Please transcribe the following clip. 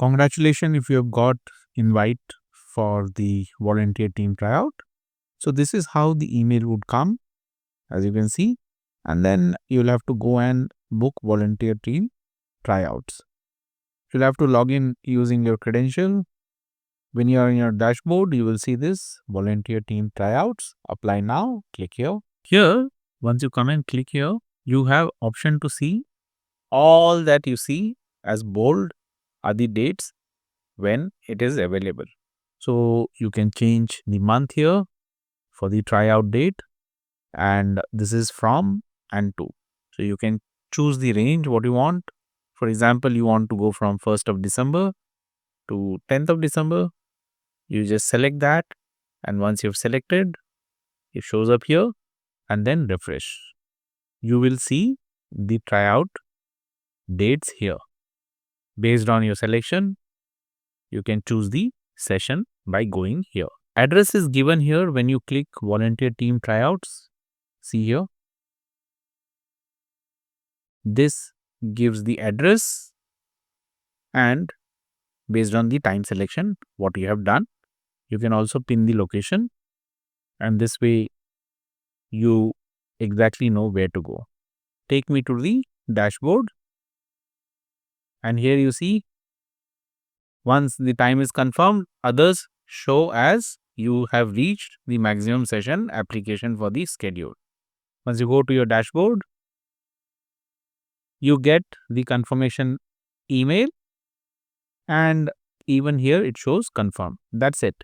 Congratulations if you have got invite for the volunteer team tryout. So this is how the email would come, as you can see, and then you'll have to go and book volunteer team tryouts. You'll have to log in using your credential. When you are in your dashboard, you will see this volunteer team tryouts. Apply now, click here. Here, once you come and click here, you have option to see all that you see as bold are the dates when it is available. So you can change the month here for the tryout date, and this is from and to. So you can choose the range what you want. For example, you want to go from 1st of December to 10th of December. You just select that, and once you've selected, it shows up here, and then refresh. You will see the tryout dates here. Based on your selection, you can choose the session by going here. Address is given here when you click volunteer team tryouts. See here. This gives the address, and based on the time selection, what you have done, you can also pin the location, and this way you exactly know where to go. Take me to the dashboard, and here you see once the time is confirmed, others show as you have reached the maximum session application for the schedule. Once you go to your dashboard, you get the confirmation email, and even here it shows confirm. That's it.